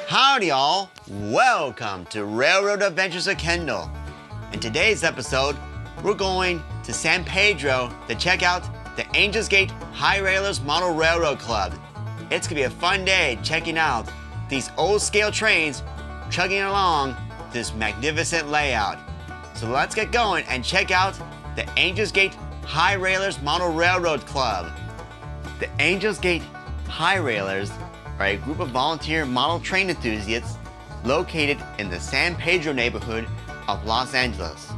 Howdy y'all! Welcome to Railroad Adventures of Kendall. In today's episode, we're going to San Pedro to check out the Angels Gate High Railers Model Railroad Club. It's gonna be a fun day checking out these old scale trains chugging along this magnificent layout. So let's get going and check out the Angels Gate High Railers Model Railroad Club. The Angels Gate High Railers are a group of volunteer model train enthusiasts located in the San Pedro neighborhood of Los Angeles.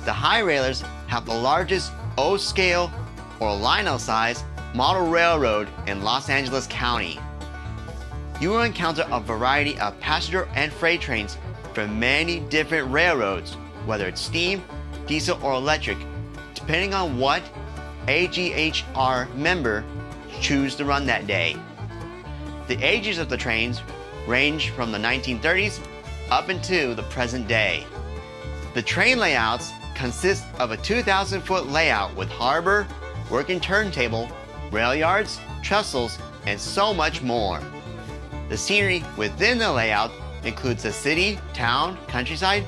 The High Railers have the largest O-scale or Lionel-size model railroad in Los Angeles County. You will encounter a variety of passenger and freight trains from many different railroads, whether it's steam, diesel, or electric, depending on what AGHR member choose to run that day. The ages of the trains range from the 1930s up into the present day. The train layouts consist of a 2,000-foot layout with harbor, working turntable, rail yards, trestles, and so much more. The scenery within the layout includes the city, town, countryside,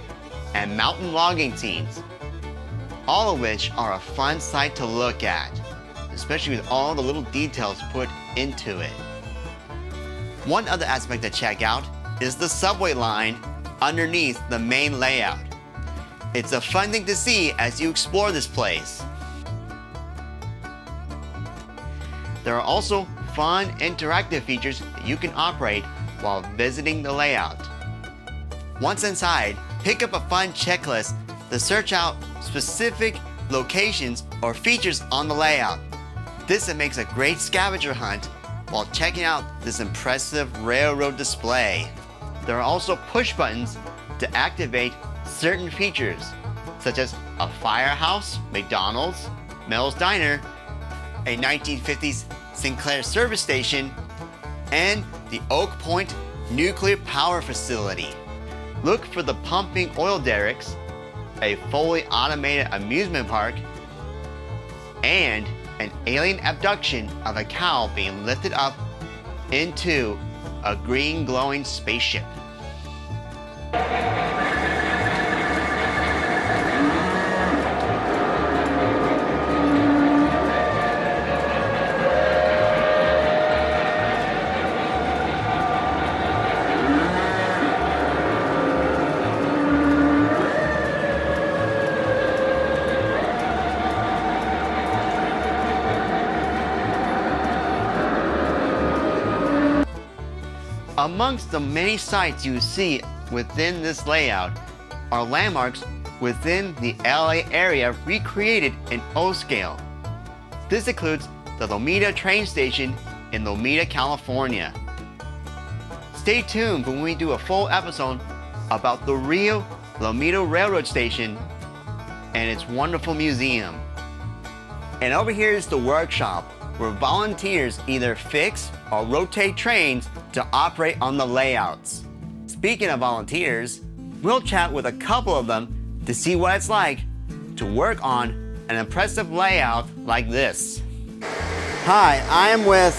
and mountain logging scenes, all of which are a fun sight to look at, especially with all the little details put into it. One other aspect to check out is the subway line underneath the main layout. It's a fun thing to see as you explore this place. There are also fun interactive features that you can operate while visiting the layout. Once inside, pick up a fun checklist to search out specific locations or features on the layout. This makes a great scavenger hunt while checking out this impressive railroad display. There are also push buttons to activate certain features, such as a firehouse, McDonald's, Mel's Diner, a 1950s Sinclair service station, and the Oak Point Nuclear Power Facility. Look for the pumping oil derricks, a fully automated amusement park, and an alien abduction of a cow being lifted up into a green glowing spaceship. Amongst the many sights you see within this layout are landmarks within the LA area recreated in O-scale. This includes the Lomita train station in Lomita, California. Stay tuned when we do a full episode about the real Lomita Railroad Station and its wonderful museum. And over here is the workshop, where volunteers either fix or rotate trains to operate on the layouts. Speaking of volunteers, we'll chat with a couple of them to see what it's like to work on an impressive layout like this. Hi, I am with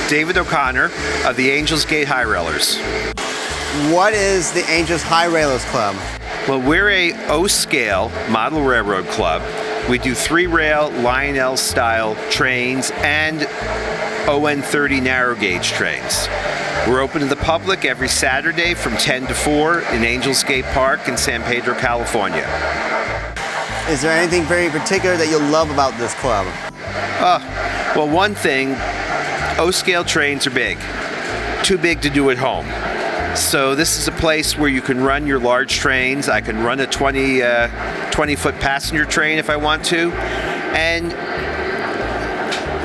David O'Connor of the Angels Gate High Railers. What is the Angels High Railers Club? Well, we're a O-scale model railroad club. We do 3-rail Lionel style trains and ON30 narrow gauge trains. We're open to the public every Saturday from 10 to 4 in Angels Gate Park in San Pedro, California. Is there anything very particular that you love about this club? Well, one thing, O-scale trains are big. Too big to do at home. So this is a place where you can run your large trains. I can run a 20-foot passenger train if I want to. And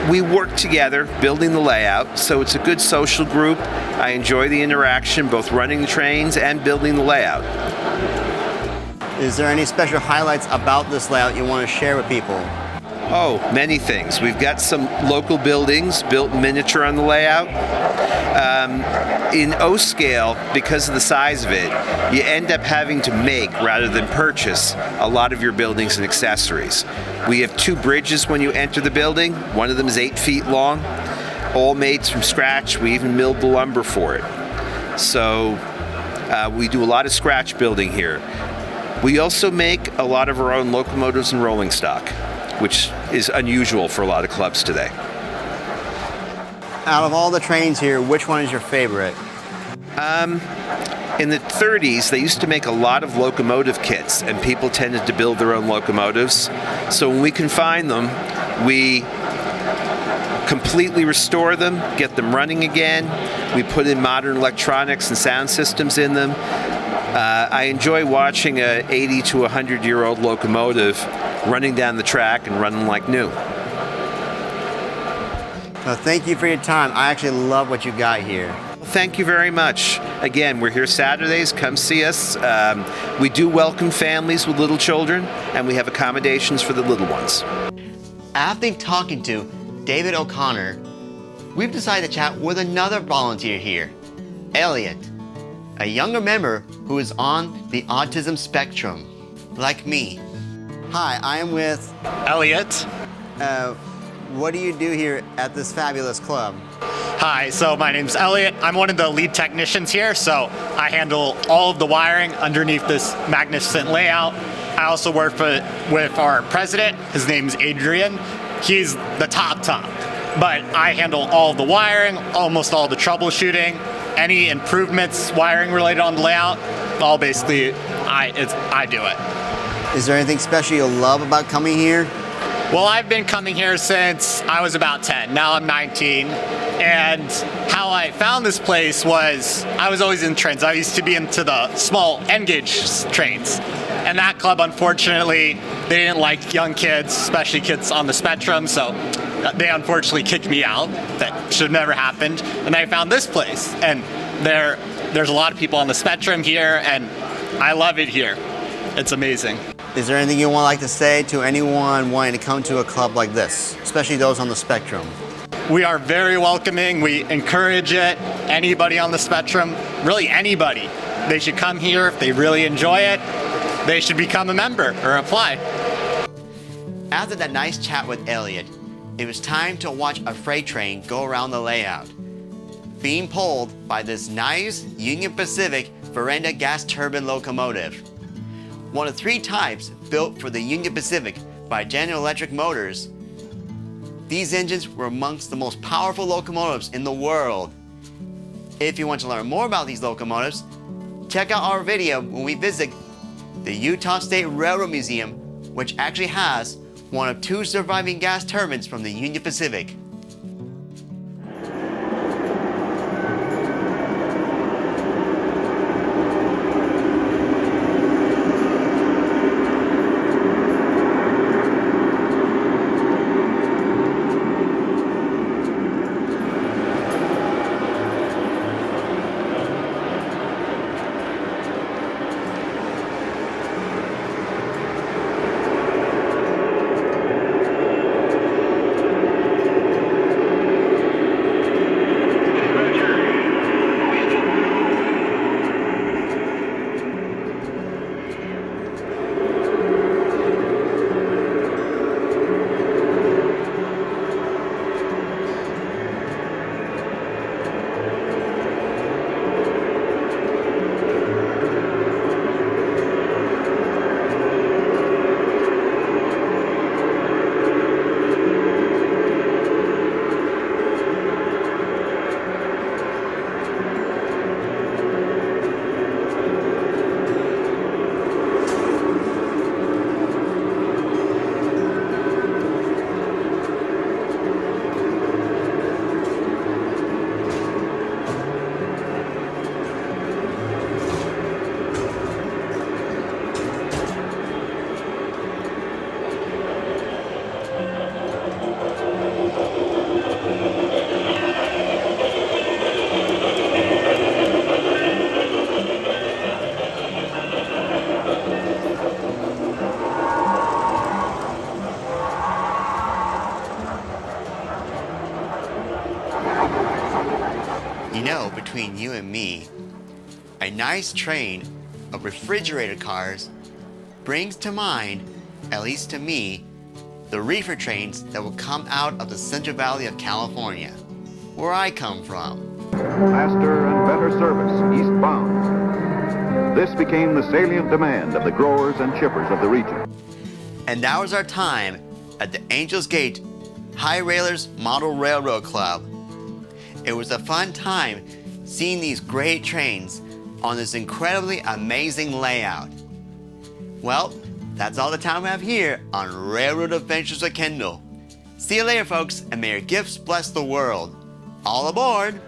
we work together building the layout, so it's a good social group. I enjoy the interaction, both running the trains and building the layout. Is there any special highlights about this layout you want to share with people? Oh, many things. We've got some local buildings built miniature on the layout. In O-scale, because of the size of it, you end up having to make, rather than purchase, a lot of your buildings and accessories. We have 2 bridges when you enter the building. One of them is 8 feet long, all made from scratch. We even milled the lumber for it. So we do a lot of scratch building here. We also make a lot of our own locomotives and rolling stock, which is unusual for a lot of clubs today. Out of all the trains here, which one is your favorite? In the 30s, they used to make a lot of locomotive kits, and people tended to build their own locomotives. So when we can find them, we completely restore them, get them running again. We put in modern electronics and sound systems in them. I enjoy watching a 80 to 100-year-old locomotive running down the track and running like new. Well, thank you for your time. I actually love what you got here. Thank you very much. Again, we're here Saturdays. Come see us. We do welcome families with little children, and we have accommodations for the little ones. After talking to David O'Connor, we've decided to chat with another volunteer here, Elliot, a younger member who is on the autism spectrum, like me. Hi, I am with Elliot. What do you do here at this fabulous club? Hi, so my name's Elliot. I'm one of the lead technicians here, so I handle all of the wiring underneath this magnificent layout. I also work with our president. His name's Adrian. He's the top, but I handle all of the wiring, almost all the troubleshooting, any improvements wiring related on the layout, all basically I do it. Is there anything special you love about coming here? Well, I've been coming here since I was about 10. Now I'm 19. And how I found this place was I was always in trains. I used to be into the small N-gauge trains. And that club, unfortunately, they didn't like young kids, especially kids on the spectrum. So they unfortunately kicked me out. That should have never happened. And I found this place. And there's a lot of people on the spectrum here. And I love it here. It's amazing. Is there anything you like to say to anyone wanting to come to a club like this, especially those on the spectrum? We are very welcoming. We encourage it. Anybody on the spectrum, really anybody, they should come here. If they really enjoy it, they should become a member or apply. After that nice chat with Elliot, it was time to watch a freight train go around the layout, being pulled by this nice Union Pacific veranda gas turbine locomotive. One of 3 types built for the Union Pacific by General Electric Motors. These engines were amongst the most powerful locomotives in the world. If you want to learn more about these locomotives, check out our video when we visit the Utah State Railroad Museum, which actually has one of 2 surviving gas turbines from the Union Pacific. You know, between you and me, a nice train of refrigerated cars brings to mind, at least to me, the reefer trains that will come out of the Central Valley of California, where I come from. faster and better service eastbound. This became the salient demand of the growers and shippers of the region. And that was our time at the Angels Gate High Railers Model Railroad Club. It was a fun time seeing these great trains on this incredibly amazing layout. Well, that's all the time we have here on Railroad Adventures with Kendall. See you later, folks, and may your gifts bless the world. All aboard!